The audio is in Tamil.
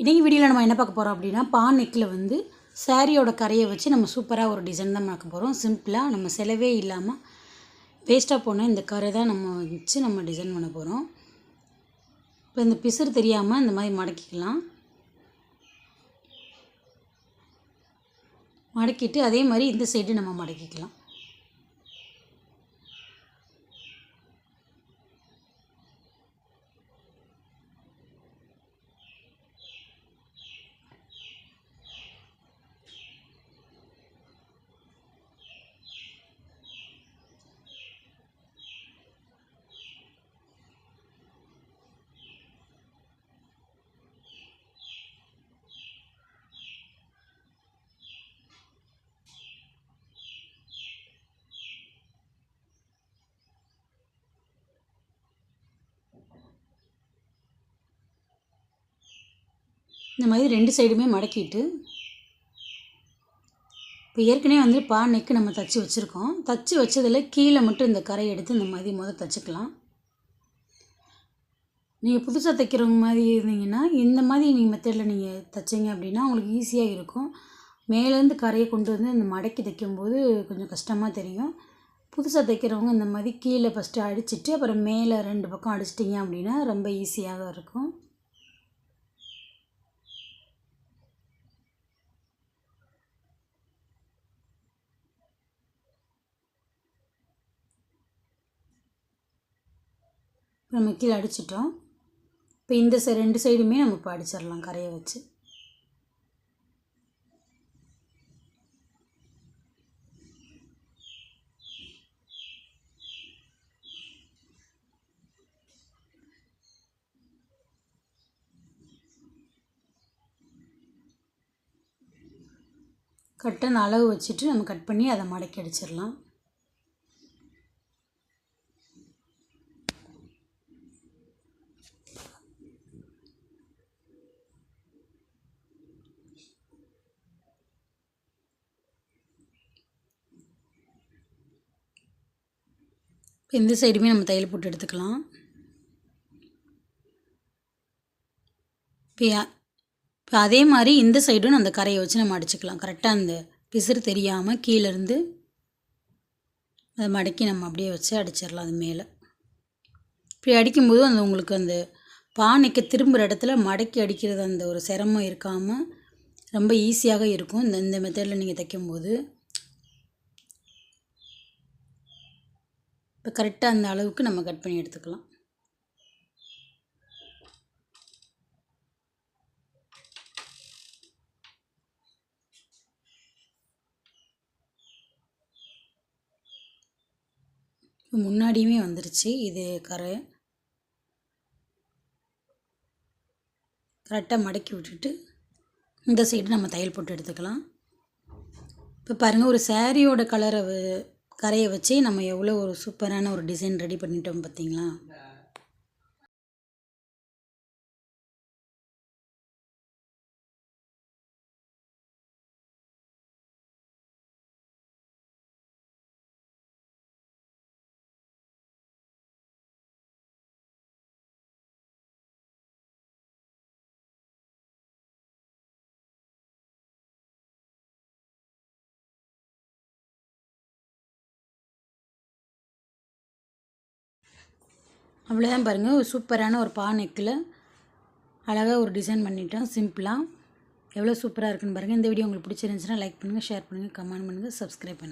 இன்றைக்கி வீடியோவில் நம்ம என்ன பார்க்க போகிறோம் அப்படின்னா, பான் நெக்கில் வந்து சாரியோட கரையை வச்சு நம்ம சூப்பராக ஒரு டிசைன் தான் பார்க்க போகிறோம். சிம்பிளாக நம்ம செலவே இல்லாமல் வேஸ்ட்டாக போன இந்த கரை தான் நம்ம வச்சு நம்ம டிசைன் பண்ண போகிறோம். இப்போ இந்த பிசுறு தெரியாமல் இந்த மாதிரி மடக்கிக்கலாம். மடக்கிட்டு அதே மாதிரி இந்த சைடு நம்ம மடக்கிக்கலாம். இந்த மாதிரி ரெண்டு சைடுமே மடக்கிட்டு, இப்போ ஏற்கனவே வந்து பான் நெக்கு நம்ம தச்சு வச்சுருக்கோம். தச்சு வச்சதில் கீழே மட்டும் இந்த கரை எடுத்து இந்த மாதிரி தச்சுக்கலாம். நீங்கள் புதுசாக தைக்கிறவங்க மாதிரி இருந்தீங்கன்னா இந்த மாதிரி நீங்கள் மெத்தடில் நீங்கள் தைச்சிங்க அப்படின்னா உங்களுக்கு ஈஸியாக இருக்கும். மேலேருந்து கரையை கொண்டு வந்து இந்த மடக்கி தைக்கும்போது கொஞ்சம் கஷ்டமாக தெரியும். புதுசாக தைக்கிறவங்க இந்த மாதிரி கீழே ஃபஸ்ட்டு அடிச்சுட்டு அப்புறம் மேலே ரெண்டு பக்கம் அடிச்சிட்டிங்க அப்படின்னா ரொம்ப ஈஸியாக இருக்கும். நம்ம கீழே அடிச்சிட்டோம். இப்போ இந்த ரெண்டு சைடுமே நம்ம இப்போ அடிச்சிடலாம் கரையை வச்சு. கரெக்டாக அளவு வச்சுட்டு நம்ம கட் பண்ணி அதை மடக்கி அடிச்சிடலாம். இந்த சைடுமே நம்ம தையல் போட்டு எடுத்துக்கலாம். இப்போ அதே மாதிரி இந்த சைடும் அந்த கரையை வச்சு நம்ம அடிச்சுக்கலாம். கரெக்டாக அந்த பிசுறு தெரியாமல் கீழேருந்து அதை மடக்கி நம்ம அப்படியே வச்சு அடிச்சிடலாம். அது மேலே இப்படி அடிக்கும்போது அந்த உங்களுக்கு அந்த பானைக்கு திரும்புகிற இடத்துல மடக்கி அடிக்கிறது அந்த ஒரு சிரமம் இருக்காமல் ரொம்ப ஈஸியாக இருக்கும் இந்த மெத்தடில் நீங்கள் தைக்கும்போது. இப்போ கரெக்டாக அந்த அளவுக்கு நம்ம கட் பண்ணி எடுத்துக்கலாம். முன்னாடியுமே வந்துருச்சு இது கரை. கரெக்டாக மடக்கி விட்டுட்டு இந்த சைடு நம்ம தையல் போட்டு எடுத்துக்கலாம். இப்போ பாருங்கள், ஒரு சாரியோட கரையை வச்சு நம்ம எவ்வளோ ஒரு சூப்பரான ஒரு டிசைன் ரெடி பண்ணிட்டோம் பார்த்தீங்களா? அவ்வளோதான் பாருங்கள், ஒரு சூப்பரான ஒரு நெக்கில் அழகாக ஒரு டிசைன் பண்ணிட்டோம் சிம்பிளாக. எவ்வளோ சூப்பராக இருக்குன்னு பாருங்கள். இந்த வீடியோ உங்களுக்கு பிடிச்சிருந்துச்சுன்னா லைக் பண்ணுங்கள், ஷேர் பண்ணுங்கள், கமெண்ட் பண்ணுங்கள், சப்ஸ்கிரைப் பண்ணுங்கள்.